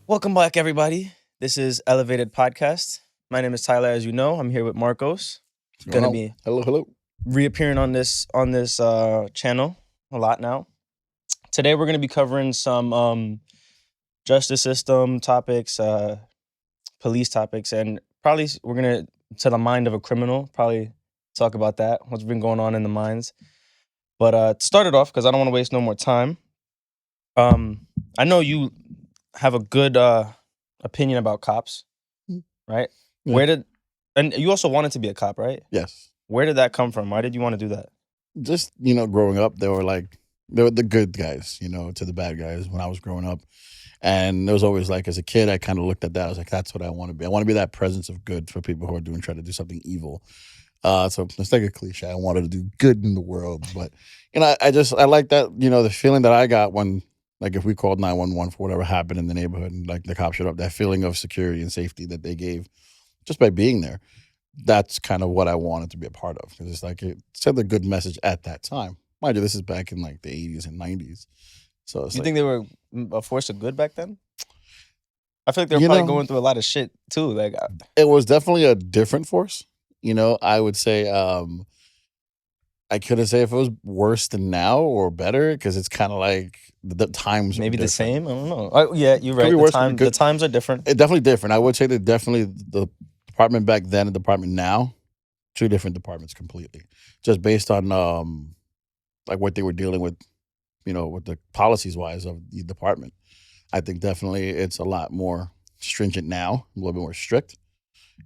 Welcome back, everybody. This is Elevated Podcast. My name is Tyler. As you know, I'm here with Marcos. What's going Gonna on? be Hello. reappearing on this channel a lot now. Today, we're gonna be covering some justice system topics, police topics, and probably we're gonna to the mind of a criminal. Probably talk about that. What's been going on in the minds. But to start it off, because I don't want to waste no more time. I know you have a good opinion about cops, Mm. right? Yeah. And you also wanted to be a cop, right? Yes. Where did that come from? Why did you want to do that? Just, growing up, they were the good guys, to the bad guys when I was growing up. And it was always like, as a kid, I kind of looked at that. I was like, that's what I want to be. I want to be that presence of good for people who are trying to do something evil. So it's like a cliche. I wanted to do good in the world. But, I like that, the feeling that I got when, like, if we called 911 for whatever happened in the neighborhood and, like, the cops showed up, that feeling of security and safety that they gave just by being there. That's kind of what I wanted to be a part of, because it's like it sent a good message at that time. Mind you, this is back in like the 80s and 90s. So it's You like, think they were a force of good back then? I feel like they were you probably know, going through a lot of shit too. Like, it was definitely a different force. I would say I couldn't say if it was worse than now or better, because it's kind of like the times maybe are the different. same. I don't know. Oh, yeah, you're Could right. be The worse, could be time, the good. times are different. It definitely different. I would say that definitely the department back then and the department now, two different departments completely, just based on like what they were dealing with, with the policies wise of the department. I think definitely it's a lot more stringent now, a little bit more strict,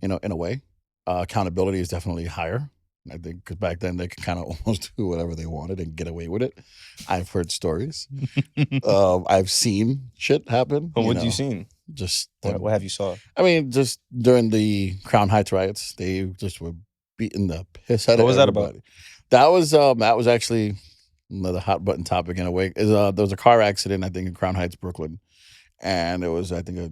in a way. Accountability is definitely higher. I think because back then they could kind of almost do whatever they wanted and get away with it. I've heard stories. I've seen shit happen. But what you seen? Just What have you saw? I mean, just during the Crown Heights riots, they just were beating the piss out What of was that about? everybody. That was actually another hot button topic in a way. There was a car accident, I think, in Crown Heights, Brooklyn, and it was, I think, a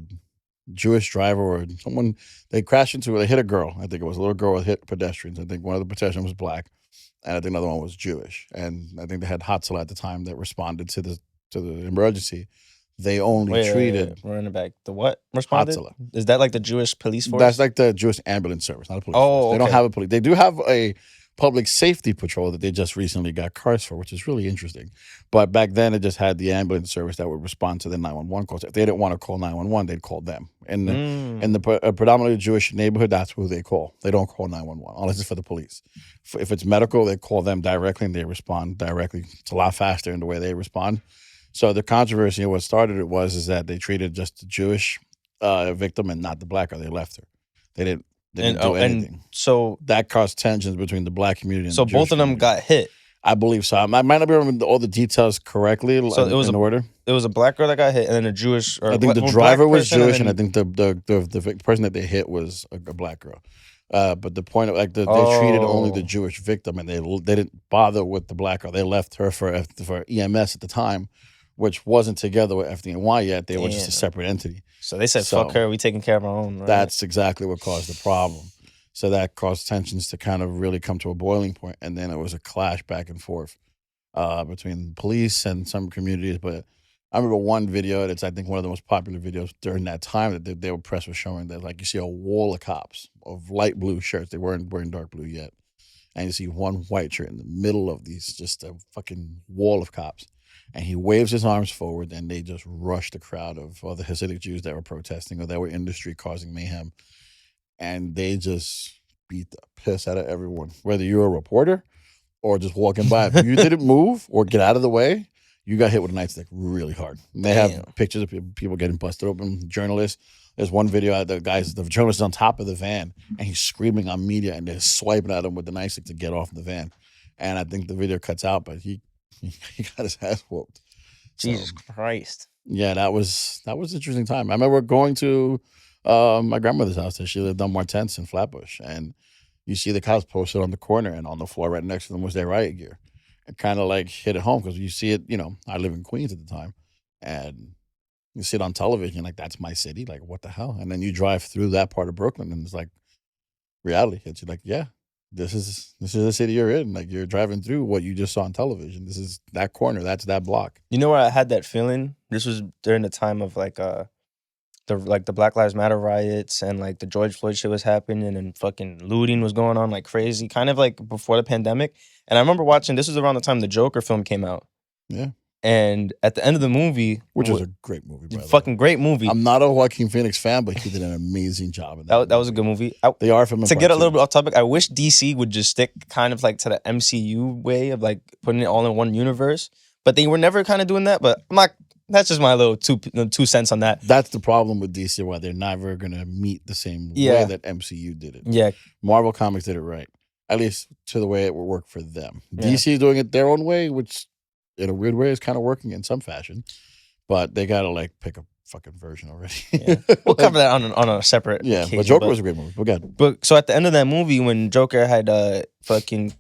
Jewish driver or someone. They hit a girl. I think it was a little girl that hit pedestrians. I think one of the pedestrians was black, and I think another one was Jewish. And I think they had Hatzalah at the time that responded to the emergency. They only treated We're in the back. The what responded? Hatzalah. Is that like the Jewish police force? That's like the Jewish ambulance service, not a police force. Oh, They don't okay. have a police. They do have a public safety patrol that they just recently got cars for, which is really interesting. But back then, it just had the ambulance service that would respond to the 911 calls. If they didn't want to call 911, they'd call them. In the predominantly Jewish neighborhood, that's who they call. They don't call 911 unless it's for the police. If it's medical, they call them directly and they respond directly. It's a lot faster in the way they respond. So the controversy and what started it is that they treated just the Jewish victim and not the black girl. They left her. They didn't do anything. And so That caused tensions between the black community and so the Jewish both of them community. got hit. I believe so. I might not be remembering all the details correctly So it was in order. It was a black girl that got hit, and then a Jewish. Or I think the black driver was person, Jewish, and I then- think the person that they hit was a black girl. But the point of they treated only the Oh. Jewish victim, and they didn't bother with the black girl. They left her for EMS at the time, which wasn't together with FDNY yet. They were just a Damn. separate entity. So they said, So- "Fuck her. We taking care of our own." Right? That's exactly what caused the problem. So that caused tensions to kind of really come to a boiling point, and then it was a clash back and forth between police and some communities. But I remember one video that's, I think, one of the most popular videos during that time that they were press was showing that, like, you see a wall of cops of light blue shirts. They weren't wearing dark blue yet. And you see one white shirt in the middle of these, just a fucking wall of cops. And he waves his arms forward, and they just rush the crowd of other Hasidic Jews that were protesting or that were in the street causing mayhem. And they just beat the piss out of everyone, whether you're a reporter or just walking by. If you didn't move or get out of the way, you got hit with a nightstick really hard. And they Damn. have pictures of people getting busted open, journalists. There's one video the journalist is on top of the van, and he's screaming on media, and they're swiping at him with the nightstick to get off the van. And I think the video cuts out, but he got his ass whooped. So, Jesus Christ. yeah, that was an interesting time. I remember going to my grandmother's house. She lived on Martens in Flatbush, and you see the cops posted on the corner, and on the floor right next to them was their riot gear. It kind of like hit it home because you see it. I live in Queens at the time, and you see it on television. Like, that's my city. Like, what the hell? And then you drive through that part of Brooklyn, and it's like reality hits you. Like, yeah, this is the city you're in. Like, you're driving through what you just saw on television. This is that corner. That's that block. You know where I had that feeling? This was during the time of like the Black Lives Matter riots and like the George Floyd shit was happening and fucking looting was going on like crazy, kind of like before the pandemic. And I remember watching, this was around the time the Joker film came out. Yeah. And at the end of the movie, Which was a great movie, by the way. fucking great movie. I'm not a Joaquin Phoenix fan, but he did an amazing job in that. That was a good movie. They are from to get a little bit off topic. I wish DC would just stick kind of like to the MCU way of like putting it all in one universe, but they were never kind of doing that. But I'm not. That's just my little 2 cents on that. That's the problem with DC, why they're never gonna meet the same way that MCU did it. Yeah, Marvel Comics did it right, at least to the way it would work for them. Yeah. DC is doing it their own way, which in a weird way is kind of working in some fashion, but they gotta like pick a fucking version already. Yeah. We'll cover that on a separate. Yeah, occasion, but Joker was a great movie. But good. But so at the end of that movie, when Joker had fucking.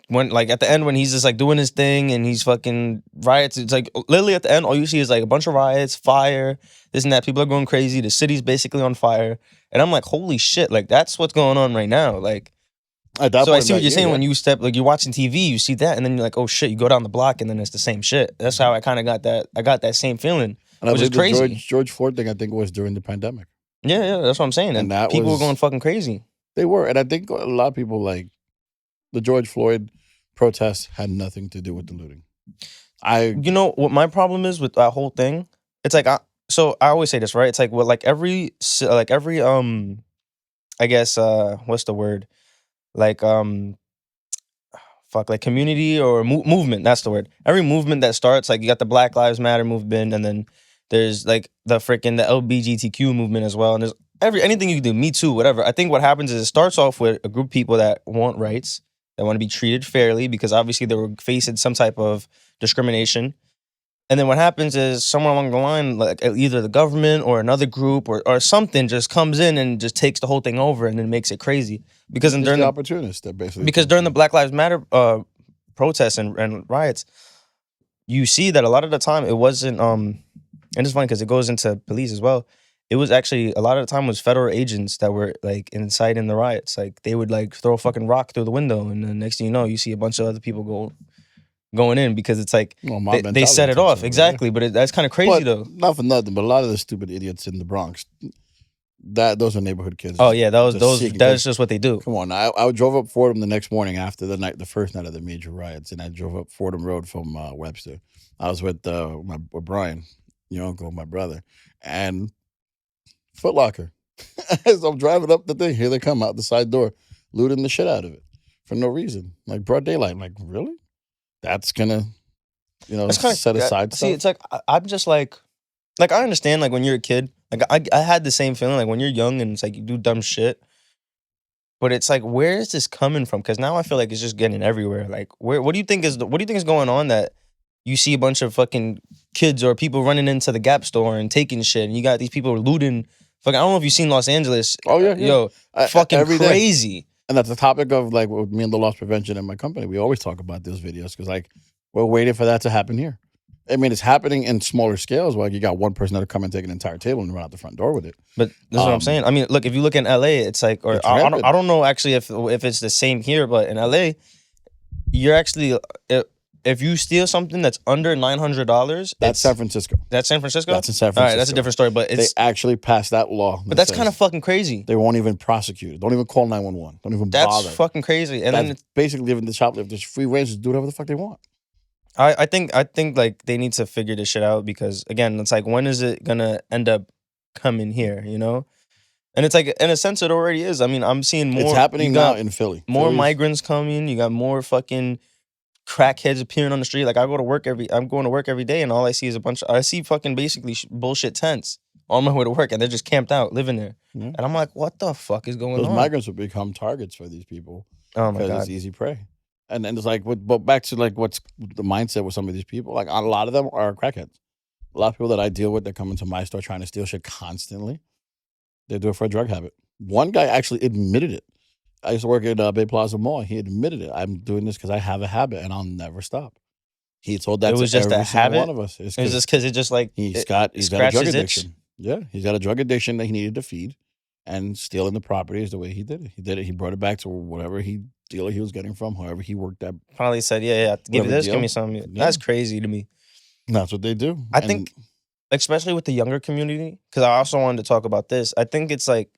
When like at the end when he's just like doing his thing and he's fucking riots, it's like literally at the end all you see is like a bunch of riots, fire, this and that. People are going crazy. The city's basically on fire, and I'm like, holy shit! Like that's what's going on right now. Like, At that so I point see what you're saying. yeah. When you step, like you're watching TV, you see that, and then you're like, oh shit! You go down the block, and then it's the same shit. That's how I kind of got that. I got that same feeling, And I which is believe the crazy. George Floyd thing, I think, was during the pandemic. Yeah, that's what I'm saying. And And that people were was- going fucking crazy. They were, and I think a lot of people like the George Floyd protests had nothing to do with the looting. You know what my problem is with that whole thing? It's like so I always say this, right? It's like well, like every I guess what's the word? Like like community or movement. That's the word. Every movement that starts, like you got the Black Lives Matter movement, and then there's like the LGBTQ movement as well, and there's anything you can do. Me Too, whatever. I think what happens is it starts off with a group of people that want rights, that want to be treated fairly because obviously they were facing some type of discrimination. And then what happens is somewhere along the line, like either the government or another group or something just comes in and just takes the whole thing over and then makes it crazy. Because It's during the the opportunists that basically during the Black Lives Matter protests and riots, you see that a lot of the time it wasn't and it's funny because it goes into police as well. It was actually a lot of the time was federal agents that were like inciting the riots. Like they would like throw a fucking rock through the window, and then next thing you know, you see a bunch of other people going in because it's like Well, mob they mentality set it takes off over, exactly. But that's kind of crazy But though. not for nothing, but a lot of the stupid idiots in the Bronx, those are neighborhood kids. Oh yeah, Just those seeking- that's just what they do. Come on, I drove up Fordham the next morning after the first night of the major riots, and I drove up Fordham Road from Webster. I was with with Brian, your uncle, my brother, and Foot Locker. As I'm driving up the thing, here they come out the side door, looting the shit out of it for no reason, like broad daylight. I'm like, really? That's gonna, That's kind of set aside See, stuff? it's like I'm just like I understand like when you're a kid, like I had the same feeling like when you're young and it's like you do dumb shit. But it's like, where is this coming from? Because now I feel like it's just getting everywhere. Like, what do you think is going on that you see a bunch of fucking kids or people running into the Gap store and taking shit, and you got these people looting. Fucking, I don't know if you've seen Los Angeles. Oh, yeah. Yo, fucking every day. crazy. And that's the topic of like with me and the loss prevention in my company. We always talk about those videos because like we're waiting for that to happen here. I mean, it's happening in smaller scales. Like you got one person that'll come and take an entire table and run out the front door with it. But that's what I'm saying. I mean, look, if you look in LA, it's like, or It's I rampant. don't know actually if it's the same here, but in LA, you're actually if you steal something that's under $900, That's San Francisco. That's San Francisco. That's in San All Francisco. right, that's a different story, but They it's actually passed that law. but that's kind of fucking crazy. They won't even prosecute it. Don't even call 911. Don't even That's bother. fucking crazy. And That's then basically giving the shoplifters free range to do whatever the fuck they want. I think like they need to figure this shit out because again, it's like when is it gonna end up coming here, you know? And it's like in a sense it already is. I mean, I'm seeing more. It's happening you now got in Philly. more Philly's- migrants coming. You got more fucking crackheads appearing on the street. Like I'm going to work every day, and all I see is I see fucking basically bullshit tents on my way to work, and they're just camped out living there. Yeah. And I'm like, what the fuck is going Those on? migrants will become targets for these people. Oh my Because god. it's easy prey. And then it's like, but back to like what's the mindset with some of these people. Like a lot of them are crackheads. A lot of people that I deal with that come into my store trying to steal shit constantly, they do it for a drug habit. One guy actually admitted it. I used to work at Bay Plaza Mall. He admitted it. I'm doing this because I have a habit and I'll never stop. He told that It was to just a every single habit? one of us. It's It's 'cause just because it just like he's it got a drug scratched his itch? addiction. Yeah, he's got a drug addiction that he needed to feed, and stealing the property is the way he did it. He did it. He brought it back to whatever dealer he was getting from, however he worked at. probably said, yeah, give me Whatever this, give deal. me some. Yeah. That's crazy to me. That's what they do. I And think especially with the younger community, because I also wanted to talk about this. I think it's like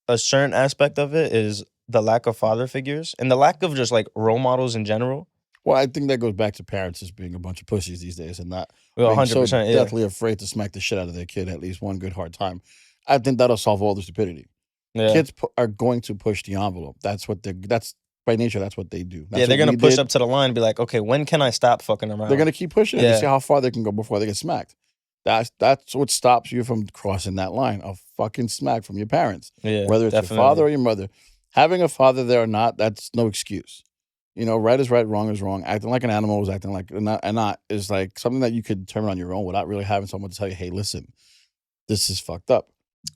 a certain aspect of it is the lack of father figures and the lack of just like role models in general. Well, I think that goes back to parents just being a bunch of pussies these days and not Well, being so 100%, yeah. deathly afraid to smack the shit out of their kid at least one good hard time. I think that'll solve all the stupidity. Yeah. Kids are going to push the envelope. That's by nature. That's what they do. That's Yeah, they're what gonna we push did. up to the line and be like, okay, when can I stop fucking around? They're gonna keep pushing it to Yeah. see how far they can go before they get smacked. That's what stops you from crossing that line. A fucking smack from your parents, Yeah, whether it's your definitely. father or your mother. Having a father there or not, that's no excuse. You know, right is right, wrong is wrong. Acting like an animal is acting like not is like something that you could determine on your own without really having someone to tell you, hey, listen, this is fucked up.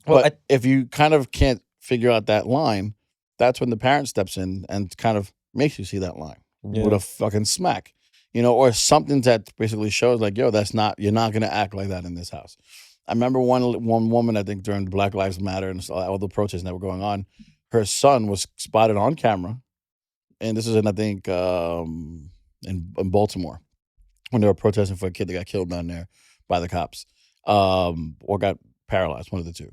Well, But if you kind of can't figure out that line, that's when the parent steps in and kind of makes you see that line with Yeah. a fucking smack, you know, or something that basically shows like, yo, you're not gonna act like that in this house. I remember one woman, I think during Black Lives Matter and all the protests that were going on, her son was spotted on camera, and this is in I think in Baltimore when they were protesting for a kid that got killed down there by the cops, or got paralyzed, one of the two.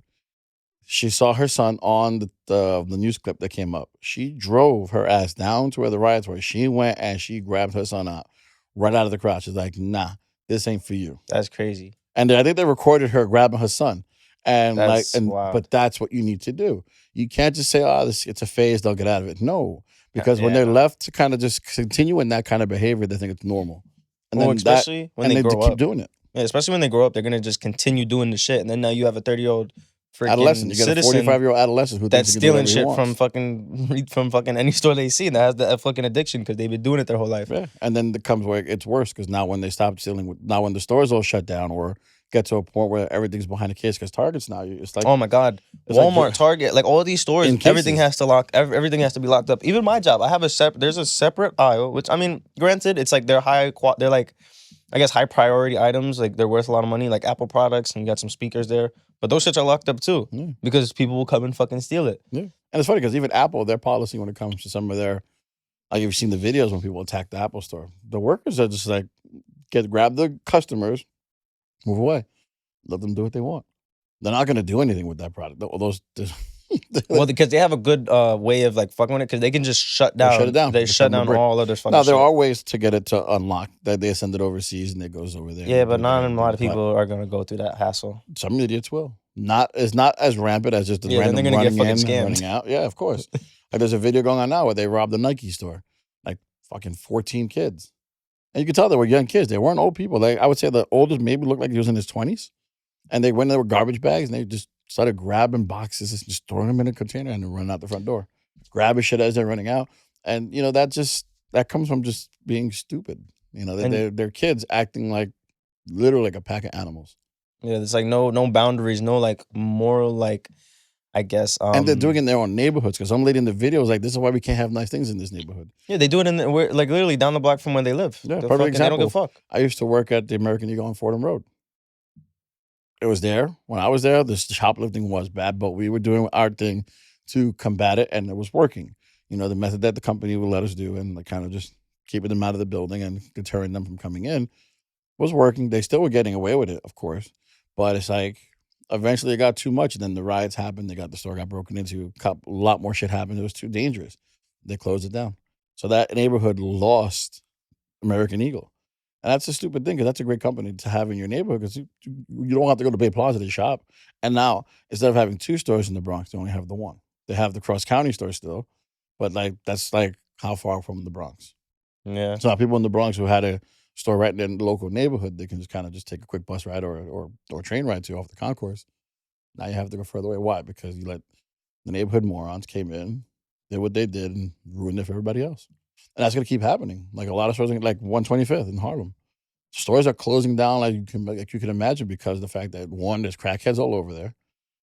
She saw her son on the news clip that came up. She drove her ass down to where the riots were. She went and she grabbed her son out, right out of the crowd. She's like, nah, this ain't for you. That's crazy. And I think they recorded her grabbing her son. And That's wild. but that's what you need to do. You can't just say, oh, it's a phase, they'll get out of it. No. Because when they're Yeah. left to kind of just continue in that kind of behavior, they think it's normal. And Well, then especially when they grow keep up. doing it. Yeah, especially when they grow up, they're gonna just continue doing the shit, and then now you have a 30-year-old freaking Adolescent. You get a citizen 45-year-old adolescent who that's thinks he can do stealing whatever he shit wants. from fucking any store they see, and that has that fucking addiction because they've been doing it their whole life. Yeah, and then it comes where it's worse because now when they stop stealing, now when the stores all shut down or get to a point where everything's behind the case because Target's now, it's like, Oh my god, it's like Walmart, Target, like all these stores, In everything cases. everything has to be locked up. Even my job, I have there's a separate aisle, which I mean, granted, it's like they're they're like, I guess high priority items, like they're worth a lot of money, like Apple products, and you got some speakers there. But those shits are locked up too Yeah. because people will come and fucking steal it. Yeah, and it's funny because even Apple, their policy when it comes to some of their, like you've seen the videos when people attack the Apple store, the workers are just like, grab the customers, move away, let them do what they want. They're not going to do anything with that product. Well, because they have a good way of like fucking with it, because they can just shut They down. shut it down. They They shut shut them down the brick. all other fucking Now there shit. are ways to get it to unlock that they send it overseas and it goes over there. Yeah, and but do not their a lot of thing. But people are gonna go through that hassle. some idiots will. It's not as rampant as just the Yeah, then random they're gonna get running in fucking and scammed. running out. Yeah, of course. Like there's a video going on now where they robbed the Nike store, like fucking 14 kids, and you could tell they were young kids. They weren't old people. Like I would say the oldest maybe looked like he was in his 20s, and they went in there with garbage bags and they just started grabbing boxes and just throwing them in a container and then running out the front door, grabbing shit as they're running out. And you know that comes from just being stupid. You know, And- they're kids acting like literally like a pack of animals. Yeah, there's like no boundaries, no like moral, like, I guess. And they're doing it in their own neighborhoods because some lady in the video was like, "This is why we can't have nice things in this neighborhood." Yeah, they do it we're like literally down the block from where they live. Yeah, They perfect They don't give a example. fuck. I used to work at the American Eagle on Fordham Road. It was there when I was there. The shoplifting was bad, but we were doing our thing to combat it, and it was working. You know, the method that the company would let us do, and like kind of just keeping them out of the building and deterring them from coming in, was working. They still were getting away with it, of course, but it's like eventually it got too much. And then the riots happened. The store got broken into. A lot more shit happened. It was too dangerous. They closed it down. So that neighborhood lost American Eagle. And that's a stupid thing because that's a great company to have in your neighborhood because you don't have to go to Bay Plaza to shop. And now, instead of having 2 stores in the Bronx, they only have the one. They have the Cross County store still, but like that's like how far from the Bronx. Yeah. So now people in the Bronx who had a store right in the local neighborhood, they can just kind of just take a quick bus ride or train ride to off the concourse. Now you have to go further away. Why? Because you let the neighborhood morons came in, did what they did, and ruined it for everybody else. And that's going to keep happening. Like a lot of stores, like 125th in Harlem. Stores are closing down like you can imagine because of the fact that, one, there's crackheads all over there.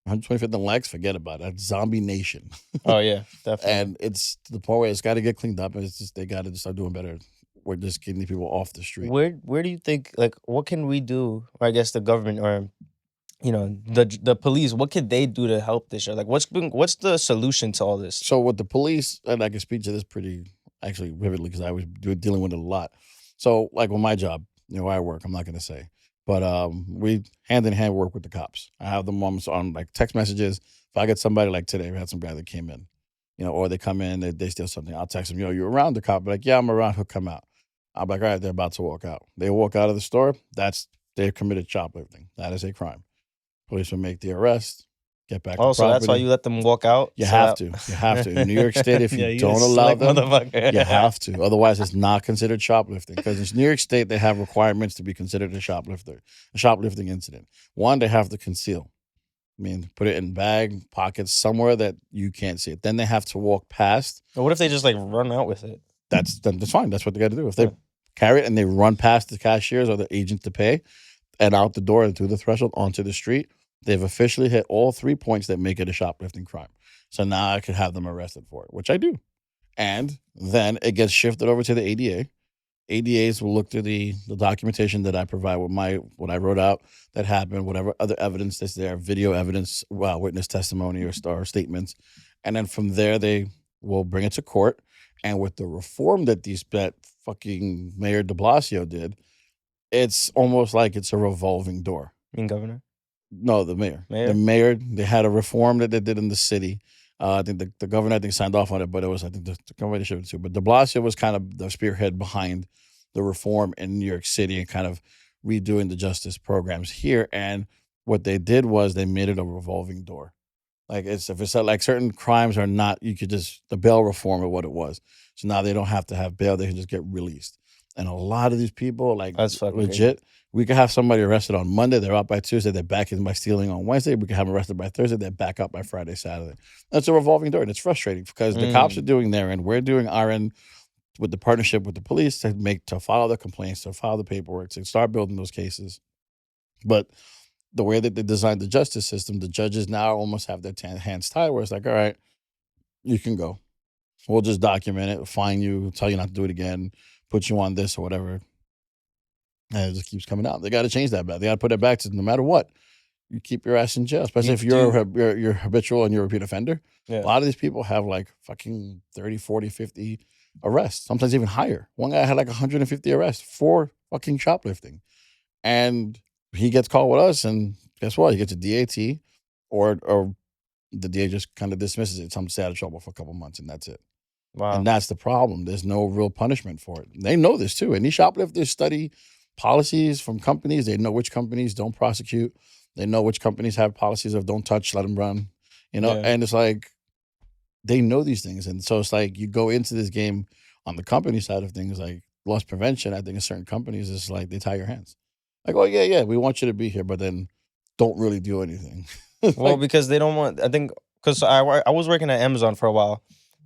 125th and Lex, forget about it. That's zombie nation. Oh yeah, definitely. And it's to the point where it's got to get cleaned up. And it's just they got to start doing better. We're just getting these people off the street. Where do you think, like, what can we do? Or I guess the government, or you know, the police, what could they do to help this shit? Like, what's the solution to all this? So with the police, and I can speak to this pretty actually vividly because I was dealing with it a lot. So like with my job, you know, where I work, I'm not going to say. But we hand in hand work with the cops. I have them on like text messages. If I get somebody like today, we had some guy that came in, or they come in, they steal something. I'll text them, you around? The cop be like, yeah, I'm around. He'll come out. I'm like, all right, they're about to walk out. They walk out of the store. They've committed shoplifting. That is a crime. Police will make the arrest, get back Oh, the so property. that's why you let them walk out? You So have that- to. You have to. In New York State, if you Yeah, don't a allow slick them, motherfucker. you have to. Otherwise, it's not considered shoplifting. Because in New York State, they have requirements to be considered a shoplifting incident. One, they have to conceal. I mean, put it in bag, pockets, somewhere that you can't see it. Then they have to walk past. But what if they just like run out with it? That's fine. That's what they got to do. If they Yeah. carry it and they run past the cashiers or the agent to pay and out the door and through the threshold onto the street, they've officially hit all 3 points that make it a shoplifting crime. So now I could have them arrested for it, which I do. And then it gets shifted over to the ADA. ADAs will look through the documentation that I provide with what I wrote out that happened, whatever other evidence that's there, video evidence, witness testimony or statements. And then from there, they will bring it to court. And with the reform that fucking Mayor de Blasio did, it's almost like it's a revolving door. You mean governor? No, the mayor. Mayor? The mayor, they had a reform that they did in the city. I think the governor, signed off on it, but it was, I think the governor should have too. But de Blasio was kind of the spearhead behind the reform in New York City and kind of redoing the justice programs here. And what they did was they made it a revolving door. Like if it's like certain crimes are not, you could just, the bail reform of what it was. So now they don't have to have bail, they can just get released. And a lot of these people, like That's fucking legit, we could have somebody arrested on Monday, they're out by Tuesday, they're back in by stealing on Wednesday, we could have them arrested by Thursday, they're back out by Friday, Saturday. That's a revolving door, and it's frustrating because the cops are doing their end, we're doing our end with the partnership with the police to file the complaints, to file the paperwork, to start building those cases. But the way that they designed the justice system, the judges now almost have their hands tied where it's like, all right, you can go. We'll just document it, fine you, tell you not to do it again, put you on this or whatever. And it just keeps coming out. They got to change that back. They got to put it back to no matter what, you keep your ass in jail, especially if you're habitual and you're a repeat offender. Yeah. A lot of these people have like fucking 30, 40, 50 arrests, sometimes even higher. One guy had like 150 arrests for fucking shoplifting. And he gets caught with us, and guess what? He gets a DAT, or the DA just kind of dismisses it. Tell him to stay out of trouble for a couple months, and that's it. Wow. And that's the problem. There's no real punishment for it. They know this too. And these shoplifters study policies from companies. They know which companies don't prosecute. They know which companies have policies of don't touch, let them run. Yeah. And it's like they know these things. And so it's like you go into this game on the company side of things, like loss prevention. I think in certain companies, it's like they tie your hands. Like, oh, yeah, we want you to be here, but then don't really do anything. Well, because they don't want, I think, because I was working at Amazon for a while,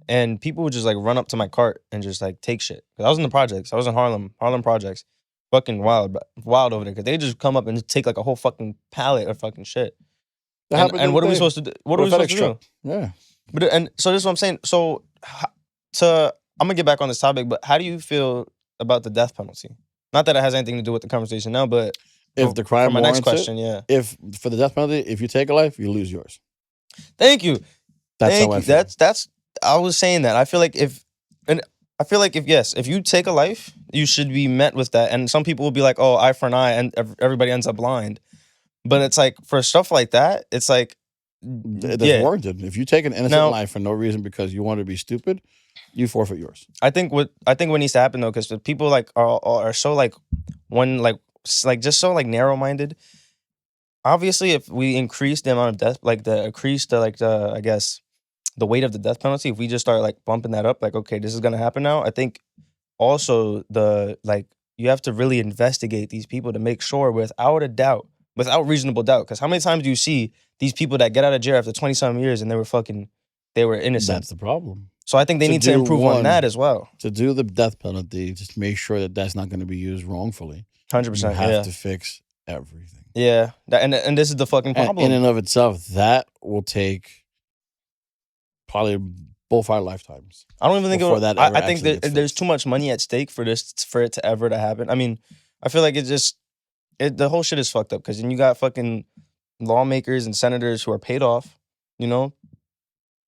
and people would just like run up to my cart and just like take shit. Because I was in the projects. I was in Harlem projects. Fucking wild over there. Because they just come up and just take like a whole fucking pallet of fucking shit. And what are we supposed to do? What are we supposed to do? Yeah. And so this is what I'm saying. So I'm gonna get back on this topic, but how do you feel about the death penalty? Not that it has anything to do with the conversation now, but if the crime for my next warrants question, yeah. If for the death penalty, if you take a life, you lose yours. Thank you. That's Thank how I you. feel. That's I was saying that. I feel like if you take a life, you should be met with that. And some people will be like, oh, eye for an eye, and everybody ends up blind. But it's like for stuff like that, it's like That's warranted. If you take an innocent life for no reason because you want to be stupid, you forfeit yours. I think what needs to happen though, because people like are so like just so like narrow minded. Obviously, if we increase the amount of death, I guess the weight of the death penalty, if we just start like bumping that up, like okay, this is gonna happen now. I think also you have to really investigate these people to make sure without reasonable doubt. Because how many times do you see these people that get out of jail after 20-some years and they were innocent? That's the problem. So I think they need to improve on that as well. To do the death penalty, just make sure that that's not going to be used wrongfully. 100%. You have to fix everything. Yeah, and this is the fucking problem. And in and of itself, that will take probably both our lifetimes. I don't even think I think that there's too much money at stake for it to ever happen. I mean, I feel like the whole shit is fucked up because then you got fucking lawmakers and senators who are paid off. You know,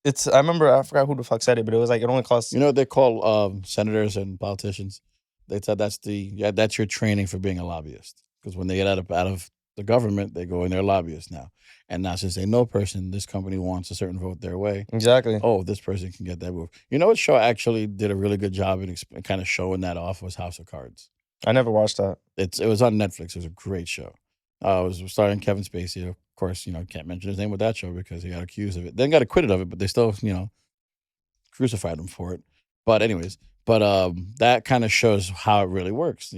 I forgot who the fuck said it, but it was like it only costs. You know what they call senators and politicians? They said that's your training for being a lobbyist. because when they get out of the government, they go in their lobbyists now. And now since they know person, this company wants a certain vote their way. Exactly. Oh, this person can get that vote. You know what show actually did a really good job in kind of showing that off was House of Cards. I never watched that. It was on Netflix. It was a great show. It was starring Kevin Spacey. Of course, can't mention his name with that show because he got accused of it. Then got acquitted of it, but they still, crucified him for it. But anyways, that kind of shows how it really works.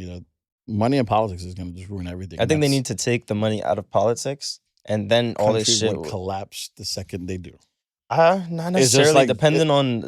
Money in politics is going to just ruin everything. I think they need to take the money out of politics, and then all this shit would collapse the second they do. Not necessarily, depending on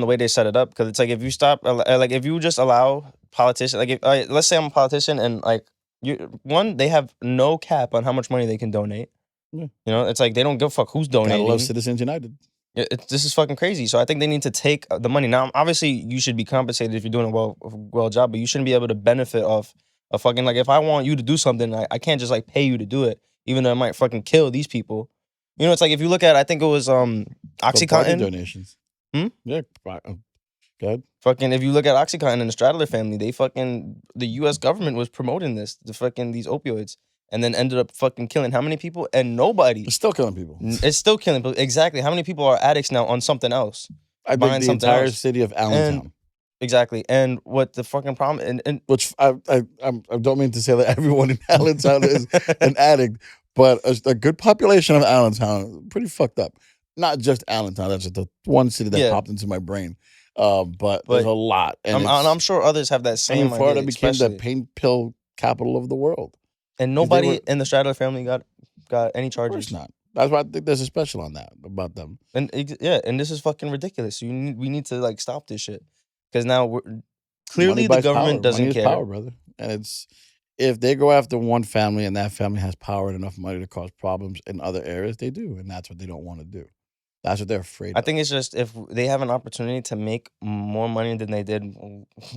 the way they set it up. Because it's like if you stop, if you just allow politicians, let's say I'm a politician and they have no cap on how much money they can donate. Yeah. It's like they don't give a fuck who's donating. Gotta love Citizens United. This is fucking crazy. So I think they need to take the money. Now, obviously, you should be compensated if you're doing a well job, but you shouldn't be able to benefit off a fucking, if I want you to do something, I can't just pay you to do it, even though it might fucking kill these people. It's like if you look at, I think it was OxyContin donations. Yeah, good. Fucking, if you look at OxyContin and the Stradler family, the U.S. government was promoting these opioids, and then ended up fucking killing how many people? And nobody. It's still killing people. It's still killing people. Exactly. How many people are addicts now on something else? I think the entire city of Allentown. Exactly. And what the fucking problem, and which I don't mean to say that everyone in Allentown is an addict, but a good population of Allentown, pretty fucked up. Not just Allentown. That's just the one city that popped into my brain. But there's a lot, and I'm sure others have that same. And Florida became the pain pill capital of the world, and nobody in the Stradler family got any charges. Of course not. That's why I think there's a special on that about them. And and this is fucking ridiculous. We need to stop this shit because now clearly the government doesn't care. Power, brother, and if they go after one family and that family has power and enough money to cause problems in other areas, they do, and that's what they don't want to do. That's what they're afraid of. I think it's just if they have an opportunity to make more money than they did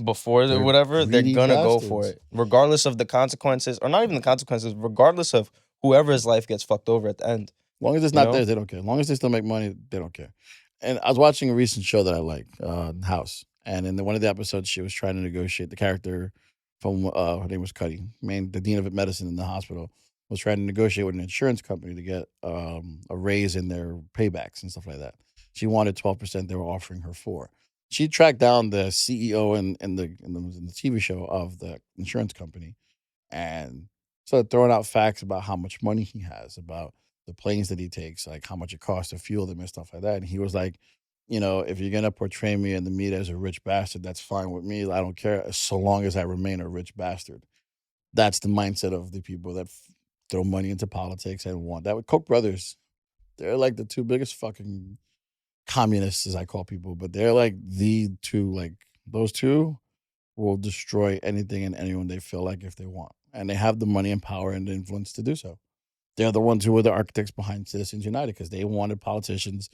before, they're gonna go for it, regardless of the consequences, or not even the consequences, regardless of whoever's life gets fucked over at the end. As long as it's not theirs, they don't care. As long as they still make money, they don't care. And I was watching a recent show that I like, House, and in one of the episodes, she was trying to negotiate. The character from her name was Cuddy, the dean of medicine in the hospital, was trying to negotiate with an insurance company to get a raise in their paybacks and stuff like that. She wanted 12%. They were offering her 4%. She tracked down the CEO in the TV show of the insurance company and started throwing out facts about how much money he has, about the planes that he takes, like how much it costs to fuel them and stuff like that. And he was like, if you're gonna portray me in the media as a rich bastard, that's fine with me. I don't care so long as I remain a rich bastard. That's the mindset of the people that throw money into politics and want that. With Koch brothers, they're like the two biggest fucking communists, as I call people, but they're like the two, those two will destroy anything and anyone they feel like if they want. And they have the money and power and the influence to do so. They're the ones who were the architects behind Citizens United because they wanted politicians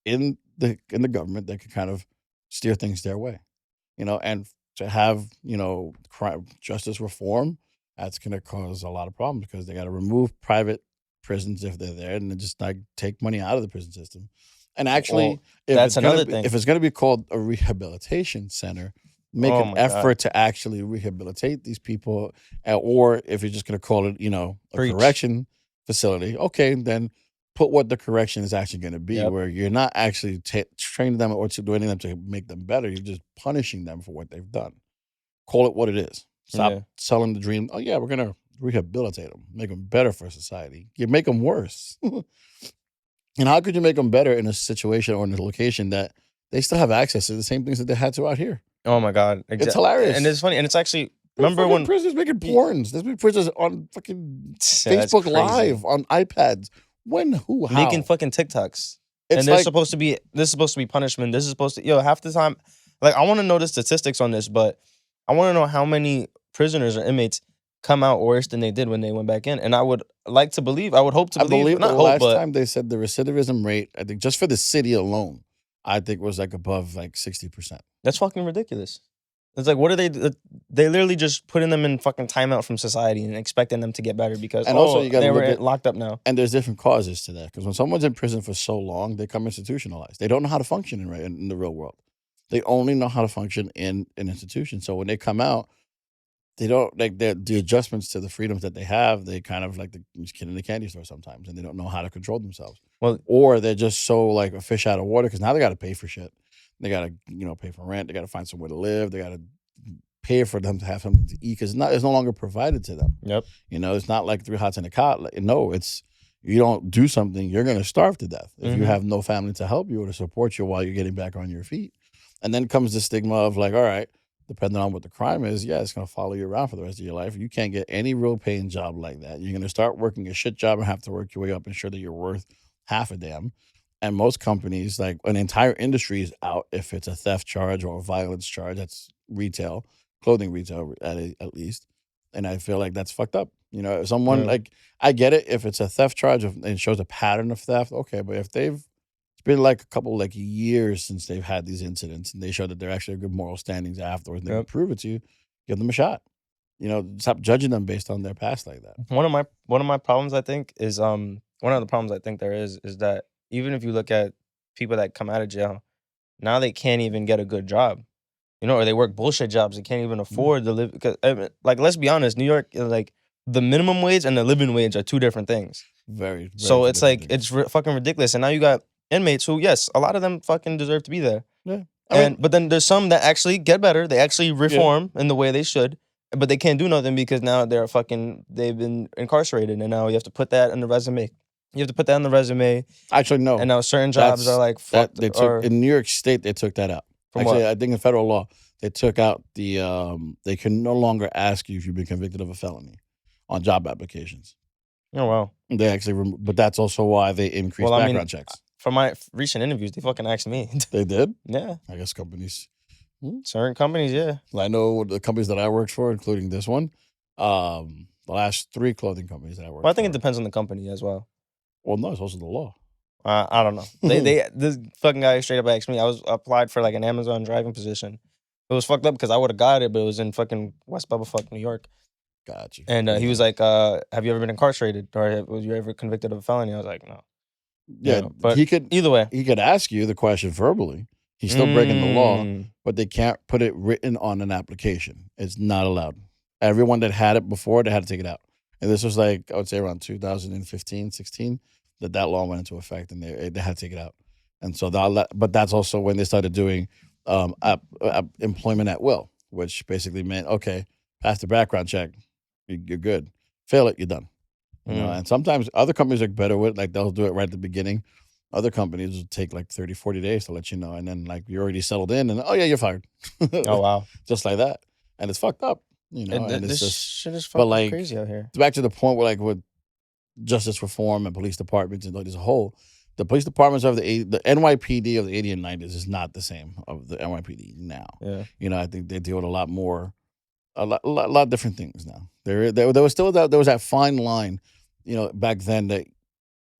in the government that could kind of steer things their way. And to have, justice reform, that's going to cause a lot of problems because they got to remove private prisons if they're there and then just take money out of the prison system. And actually, that's another thing. If it's going to be called a rehabilitation center, make an effort to actually rehabilitate these people. Or if you're just going to call it, a correction facility, okay, then put what the correction is actually going to be, where you're not actually training them or doing them to make them better. You're just punishing them for what they've done. Call it what it is. Stop selling the dream. Oh, yeah, we're going to rehabilitate them, make them better for society. You make them worse. And how could you make them better in a situation or in a location that they still have access to the same things that they had to out here? Oh, my God. It's hilarious. And it's funny. And it's actually, remember when prisoners making porns? There's been prisoners on fucking Facebook Live, on iPads. When, who, how? Making fucking TikToks. And this is supposed to be punishment. This is supposed to, half the time, I want to know the statistics on this, but I want to know how many prisoners or inmates come out worse than they did when they went back in. And I would hope to believe, I believe the last time they said the recidivism rate, I think just for the city alone, I think was above 60%. That's fucking ridiculous. It's what are they? They literally just putting them in fucking timeout from society and expecting them to get better because also they were locked up now. And there's different causes to that because when someone's in prison for so long, they become institutionalized. They don't know how to function in the real world. They only know how to function in an institution. So when they come out, they don't like the adjustments to the freedoms that they have. They kind of like the kid in the candy store sometimes, and they don't know how to control themselves, Well, or they're just so like a fish out of water because now they got to pay for shit. They got to pay for rent. They got to find somewhere to live. They got to pay for them to have something to eat because it's no longer provided to them. yep. It's not like 3 hots and a cot. No, it's you don't do something, you're going to starve to death if you Mhm. have no family to help you or to support you while you're getting back on your feet. And then comes the stigma of like, all right, depending on what the crime is, yeah, it's going to follow you around for the rest of your life. You can't get any real paying job like that. You're going to start working a shit job and have to work your way up and ensure that you're worth half a damn. And most companies, like an entire industry, is out if it's a theft charge or a violence charge. That's retail, clothing retail at least. And I feel like that's fucked up. Someone Yeah. like I get it if it's a theft charge and it shows a pattern of theft, okay. But if it's been like a couple like years since they've had these incidents and they show that they're actually good moral standings afterwards, and they can Yep. prove it to you, give them a shot. Stop judging them based on their past like that. One of my problems, I think, is one of the problems I think there is that even if you look at people that come out of jail, now they can't even get a good job, or they work bullshit jobs. They can't even afford to live. Because like, let's be honest, New York, like the minimum wage and the living wage are two different things. Very, very So two it's different like things. it's fucking ridiculous. And now you got inmates who, yes, a lot of them fucking deserve to be there. Yeah. I mean, But then there's some that actually get better. They actually reform in the way they should, but they can't do nothing because now they've been incarcerated, and now you have to put that in the resume. You have to put that in the resume, actually, no. and now certain jobs are like that fucked. they Or took in New York State. They took that out. from Actually, what? I think in federal law they took out the they can no longer ask you if you've been convicted of a felony on job applications. Oh wow. They actually, but that's also why they increased Well, I mean, background checks. from my recent interviews, they fucking asked me. They did. Yeah, I guess companies. certain companies, yeah. I know the companies that I worked for, including this one, the last 3 clothing companies that I worked Well, I think for. it depends on the company as well. Well, no, it's also the law. I don't know. This fucking guy straight up asked me. I was applied for like an Amazon driving position. It was fucked up because I would have got it, but it was in fucking West Bubblefuck, New York. Got you. And he was like, "Have you ever been incarcerated, or was you ever convicted of a felony?" I was like, "No." Yeah, But he could either way, ask you the question verbally. He's still breaking the law, Mm. but they can't put it written on an application. It's not allowed. Everyone that had it before, they had to take it out. And this was like, I would say around 2015, 16, that law went into effect and they had to take it out. And so but that's also when they started doing employment at will, which basically meant, okay, pass the background check, you're good. Fail it, you're done. And sometimes other companies are better with it, like they'll do it right at the beginning. Other companies will take like 30, 40 days to let you know. And then like you're already settled in and, oh yeah, you're fired. Oh wow, Just like that. And it's fucked up, And and it's this just shit is but, fucking like, crazy out here. back to the point where like with justice reform and police departments and like as a whole, the police departments of the NYPD of the 80s and 90s is not the same of the NYPD now. Yeah, I think they deal with a lot of different things now. There was still there was that fine line, back then that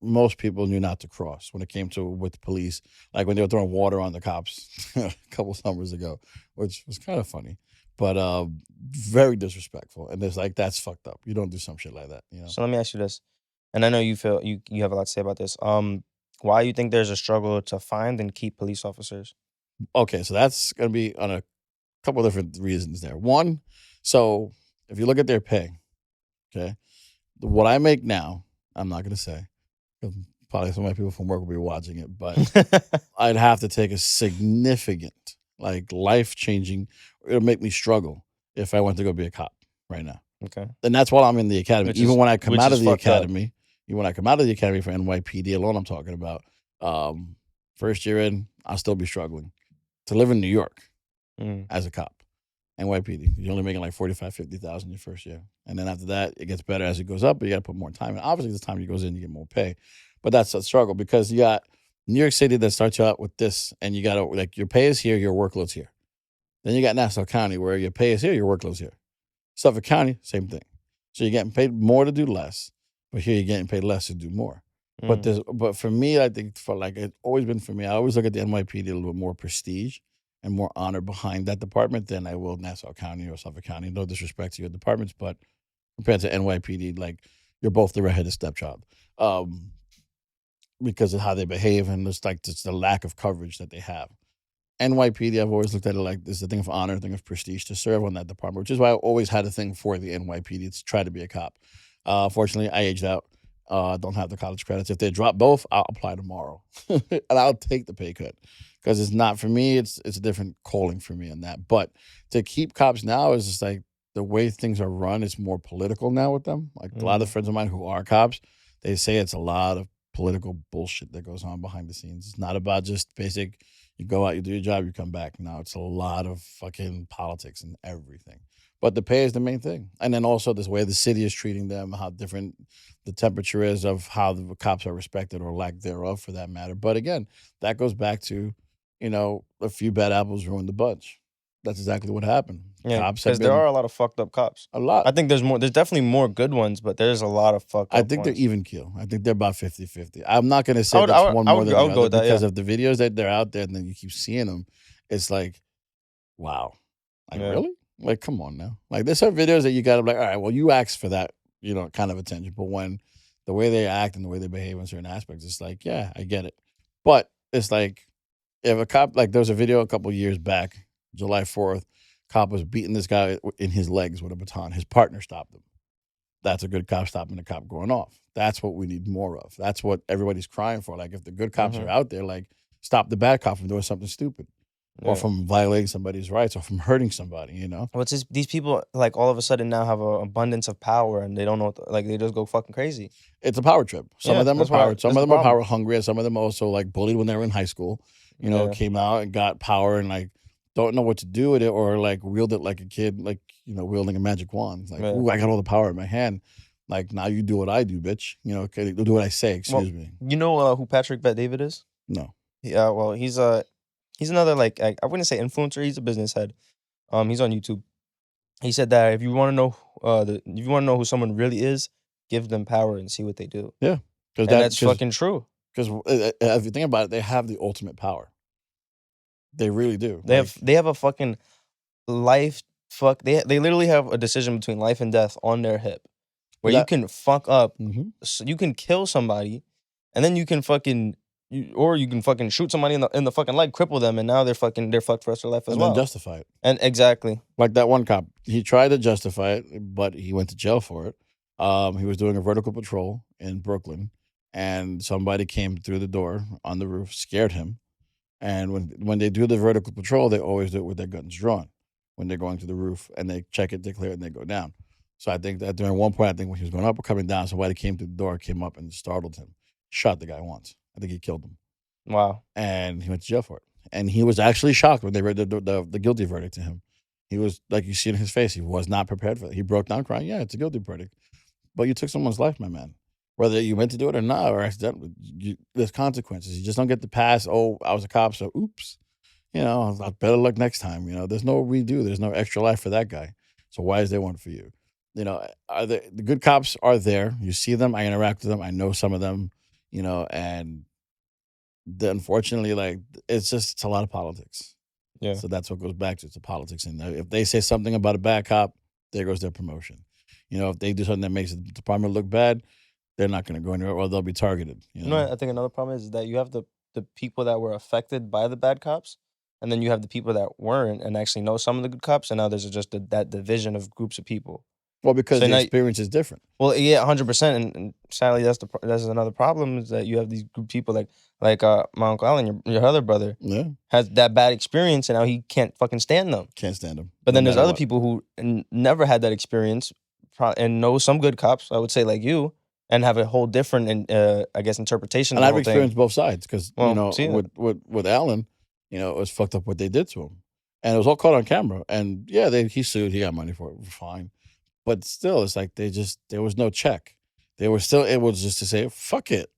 most people knew not to cross when it came to with police, like when they were throwing water on the cops a couple summers ago, which was kind of funny, but very disrespectful. And it's like that's fucked up. You don't do some shit like that. So let me ask you this, and I know you feel you have a lot to say about this. Why you think there's a struggle to find and keep police officers? Okay, so that's gonna be on a couple of different reasons there. One, so if you look at their pay, okay, what I make now, I'm not gonna say. 'Cause probably some of my people from work will be watching it, but I'd have to take a significant, like life-changing. It'll make me struggle if I went to go be a cop right now. Okay. And that's while I'm in the academy. Which Even is- when I come which out is of the fucked up. academy, even when I come out of the academy for NYPD alone, I'm talking about first year in, I'll still be struggling to live in New York Mm. as a cop. NYPD, you're only making like 45, 50,000 your first year. And then after that, it gets better as it goes up, but you got to put more time in. Obviously, the time you goes in, you get more pay. But that's a struggle because you got New York City that starts you out with this, and you got to, like, your pay is here, your workload's here. Then you got Nassau County where your pay is here, your workload's here. Suffolk County, same thing. So you're getting paid more to do less, but here you're getting paid less to do more. Mm. But for me, I think it's always been for me, I always look at the NYPD a little bit more prestige and more honor behind that department than I will Nassau County or Suffolk County. No disrespect to your departments, but compared to NYPD, like you're both the redheaded stepchild. Because of how they behave and just the lack of coverage that they have. NYPD, I've always looked at it like this is a thing of honor, a thing of prestige to serve on that department, which is why I always had a thing for the NYPD to try to be a cop. Fortunately, I aged out. Don't have the college credits. If they drop both, I'll apply tomorrow, and I'll take the pay cut because it's not for me. It's a different calling for me in that. But to keep cops now is just like the way things are run. It's more political now with them. Like a lot of friends of mine who are cops, they say it's a lot of political bullshit that goes on behind the scenes. It's not about just basic. You go out, you do your job, you come back. Now it's a lot of fucking politics and everything. But the pay is the main thing. And then also this way the city is treating them, how different the temperature is of how the cops are respected or lack thereof for that matter. But again, that goes back to, a few bad apples ruined the bunch. That's exactly what happened. Yeah, Cops have because there been are a lot of fucked up cops. a lot. I think there's more. There's definitely more good ones, but there's a lot of fucked up. I think they're ones. even keel. I think they're about 50-50. I'm not going to I say would- that's I would- one I more would than go- I the would go other with that, because yeah. of the videos that they're out there and then you keep seeing them. It's like, wow. Like, Yeah. really? Like, come on now. Like, there's some videos that you got to be like, all right, well, you asked for that, kind of attention. But when the way they act and the way they behave in certain aspects, it's like, yeah, I get it. But it's like, if a cop, like, there was a video a couple years back, July 4th, cop was beating this guy in his legs with a baton. His partner stopped him. That's a good cop stopping a cop going off. That's what we need more of. That's what everybody's crying for. Like, if the good cops are out there, like, stop the bad cop from doing something stupid Yeah. or from violating somebody's rights or from hurting somebody, What's this? These people like all of a sudden now have an abundance of power and they don't know. Like they just go fucking crazy. It's a power trip. Some Yeah, of them are that's why- power. Some that's of the them are problem. power hungry, and some of them also like bullied when they were in high school. Yeah. Came out and got power and like don't know what to do with it, or like wield it like a kid, like wielding a magic wand. Like, Yeah. ooh, I got all the power in my hand. Like, now you do what I do, bitch. Okay, do what I say. Excuse me. You know who Patrick Bet David is? No. Yeah, well, he's another like I wouldn't say influencer. He's a business head. He's on YouTube. He said that if you want to know who someone really is, give them power and see what they do. Because And that's fucking true. Because if you think about it, they have the ultimate power. They really do. They have a fucking life they literally have a decision between life and death on their hip, where you can fuck up, so you can kill somebody, and then you can fucking shoot somebody in the fucking leg, cripple them, and now they're fucked for the rest of their life as and well. then justify it. And exactly. Like that one cop, he tried to justify it, but he went to jail for it. He was doing a vertical patrol in Brooklyn, and somebody came through the door on the roof, scared him. And when they do the vertical patrol, they always do it with their guns drawn when they're going to the roof, and they check it, they clear it, and they go down. So I think that during one point, when he was going up or coming down, somebody came through the door, came up and startled him, shot the guy once. I think he killed him. Wow. And he went to jail for it. And he was actually shocked when they read the guilty verdict to him. He was, like you see in his face, he was not prepared for it. He broke down crying. Yeah, it's a guilty verdict. But you took someone's life, my man. Whether you meant to do it or not, or accidentally, there's consequences. You just don't get the pass, oh, I was a cop, so oops. Better luck next time. There's no redo. There's no extra life for that guy. So why is there one for you? The good cops are there. You see them. I interact with them. I know some of them, and unfortunately, like, it's a lot of politics. Yeah. So that's what goes back to. It's the politics. And if they say something about a bad cop, there goes their promotion. If they do something that makes the department look bad, they're not going to go anywhere, or they'll be targeted. I think another problem is that you have the people that were affected by the bad cops, and then you have the people that weren't and actually know some of the good cops, and now there's just that division of groups of people. Well, because So the now- experience is different. Well, yeah, 100%, and sadly, that's another problem is that you have these group of people like my Uncle Alan, your other brother, Yeah, has that bad experience, and now he can't fucking stand them. can't stand them. But then No there's matter other what. people who never had that experience and know some good cops, I would say like you, and have a whole different, interpretation And of I've the whole thing. experienced both sides because see that. with Alan, it was fucked up what they did to him, and it was all caught on camera. And yeah, he sued, he got money for it, fine. But still, it's like there was no check. They were still able just to say, fuck it.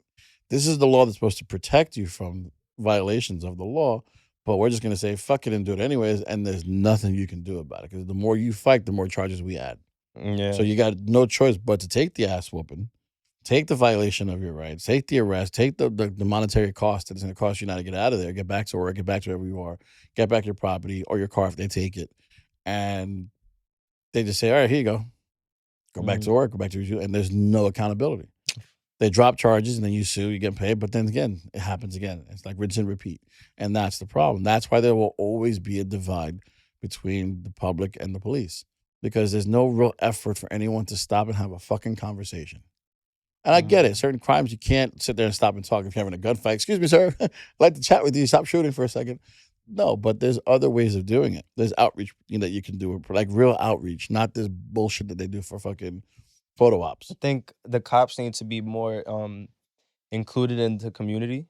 This is the law that's supposed to protect you from violations of the law, but we're just going to say, fuck it and do it anyways, and there's nothing you can do about it because the more you fight, the more charges we add. Yeah. So you got no choice but to take the ass whooping, take the violation of your rights, take the arrest, take the monetary cost that it's going to cost you now to get out of there, get back to work, get back to wherever you are, get back your property or your car if they take it. And they just say, all right, here you go. Go back to work, go back to your, and there's no accountability. They drop charges and then you sue, you get paid. But then again, it happens again. It's like rinse and repeat. And that's the problem. That's why there will always be a divide between the public and the police because there's no real effort for anyone to stop and have a fucking conversation. And I get it. Certain crimes, you can't sit there and stop and talk if you're having a gunfight. Excuse me, sir. I'd like to chat with you. Stop shooting for a second. No, but there's other ways of doing it. There's outreach that you can do, like real outreach, not this bullshit that they do for fucking photo ops. I think the cops need to be more included in the community.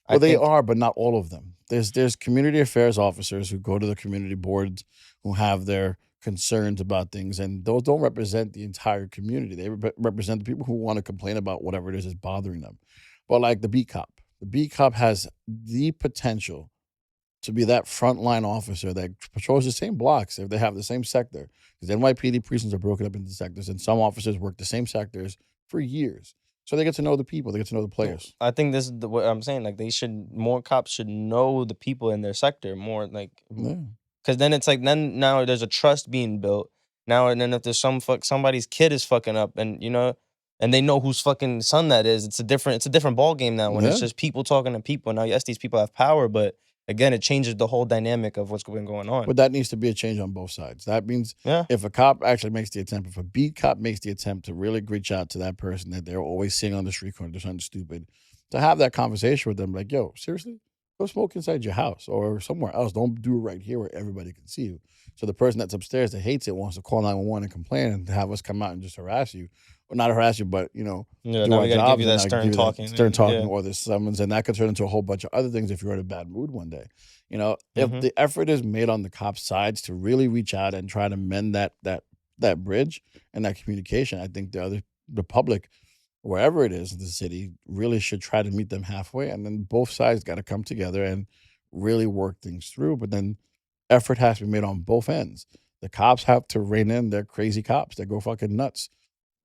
Well, they are, but not all of them. There's community affairs officers who go to the community boards who have their concerns about things, and those don't represent the entire community. They represent the people who want to complain about whatever it is that's bothering them. But like the beat cop has the potential to be that frontline officer that patrols the same blocks if they have the same sector. Because NYPD precincts are broken up into sectors, and some officers work the same sectors for years. So they get to know the people, they get to know the players. I think this is what I'm saying. Like more cops should know the people in their sector more. Like, because then it's like now there's a trust being built. Now and then if there's somebody's kid is fucking up, and and they know whose fucking son that is, it's a different ball game now when it's just people talking to people. Now, yes, these people have power, but again, it changes the whole dynamic of what's been going on. But that needs to be a change on both sides. That means if a cop actually makes the attempt, if a beat cop makes the attempt to really reach out to that person that they're always seeing on the street corner, do something stupid, to have that conversation with them, like, yo, seriously? Go smoke inside your house or somewhere else. Don't do it right here where everybody can see you. So the person that's upstairs that hates it wants to call 911 and complain and have us come out and just harass you. Or not harass you, but, do our we gotta give you that stern talking. Or there's summons, and that could turn into a whole bunch of other things if you're in a bad mood one day. If the effort is made on the cops' sides to really reach out and try to mend that bridge and that communication, I think the public, wherever it is in the city, really should try to meet them halfway, and then both sides got to come together and really work things through. But then effort has to be made on both ends. The cops have to rein in their crazy cops that go fucking nuts.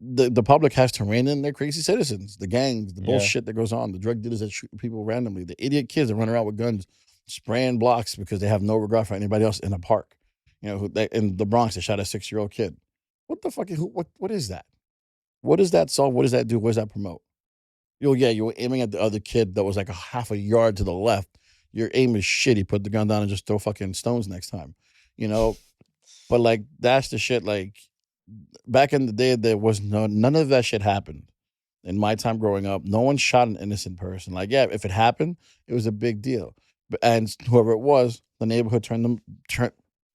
The public has to rein in their crazy citizens, the gangs, the bullshit that goes on, the drug dealers that shoot people randomly, the idiot kids that run around with guns, spraying blocks because they have no regard for anybody else in a park. In the Bronx, they shot a 6-year-old kid. What the fuck? What is that? What does that solve? What does that do? What does that promote? You were aiming at the other kid that was like a half a yard to the left. Your aim is shitty. Put the gun down and just throw fucking stones next time. But like that's the shit. Like back in the day, there was none of that shit happened. In my time growing up, no one shot an innocent person. Like, yeah, if it happened, it was a big deal. And whoever it was, the neighborhood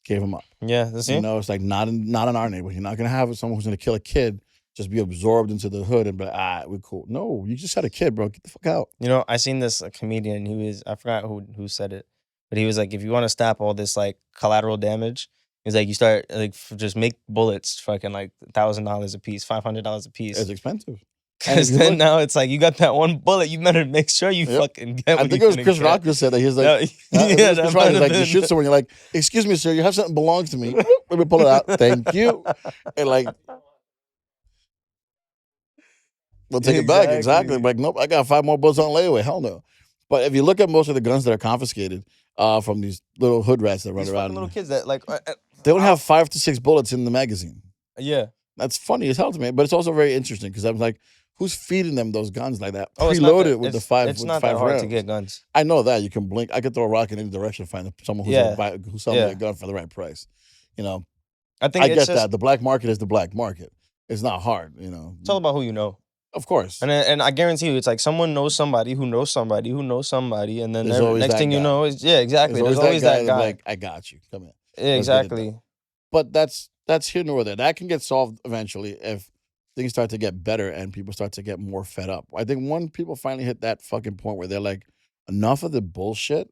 gave them up. Yeah, that's it. It's like not in our neighborhood. You're not gonna have someone who's gonna kill a kid just be absorbed into the hood and be like, we're cool. No, you just had a kid, bro. Get the fuck out. I seen this comedian. I forgot who said it, but he was like, if you want to stop all this like collateral damage, he's like, you start like just make bullets fucking like $1,000 a piece, $500 a piece. It's expensive. Because then now it's like you got that one bullet, you better make sure you fucking get. I think it was Chris Rock who said that. He's like, Chris Rock is like, you shoot someone, you're like, excuse me, sir, you have something belongs to me. Let me pull it out. Thank you. And like, we'll take it back. Exactly. Like, nope, I got 5 more bullets on layaway. Hell no. But if you look at most of the guns that are confiscated from these little hood rats that run around, little kids that like they don't have 5 to 6 bullets in the magazine. Yeah, that's funny as hell to me. But it's also very interesting because I'm like, who's feeding them those guns like that? Preloaded with the 5 rounds. It's not that hard to get guns. I know that. You can blink. I could throw a rock in any direction and find someone who's selling a gun for the right price. I get that. The black market is the black market. It's not hard. It's all about who you know. Of course. And I guarantee you, it's like someone knows somebody who knows somebody who knows somebody, and then next thing you know is exactly. There's always that guy. Like, I got you. Come in. Yeah, exactly. But that's here nor there. That can get solved eventually if things start to get better and people start to get more fed up. I think when people finally hit that fucking point where they're like, enough of the bullshit,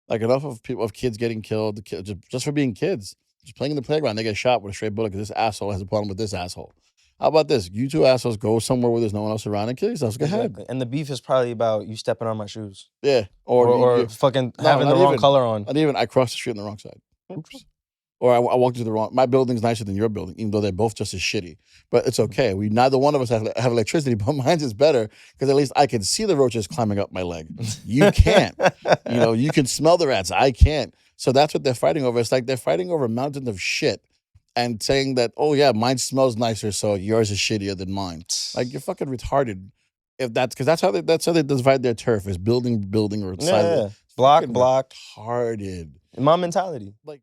like enough of kids getting killed just for being kids, just playing in the playground, they get shot with a straight bullet because this asshole has a problem with this asshole. How about this? You two assholes go somewhere where there's no one else around and kill yourselves. Go ahead. And the beef is probably about you stepping on my shoes. Yeah. Or fucking having the wrong color on. Not even I crossed the street on the wrong side. Oops. Or I walked into the wrong. My building's nicer than your building, even though they're both just as shitty. But it's okay. Neither one of us have electricity, but mine's is better because at least I can see the roaches climbing up my leg. You can't. You can smell the rats. I can't. So that's what they're fighting over. It's like they're fighting over mountains of shit and saying that, oh yeah, mine smells nicer, so yours is shittier than mine. Like, you're fucking retarded. if that's because that's how they divide their turf is building or Yeah, side of yeah. it. Block, Fucking block. retarded. My mentality. Like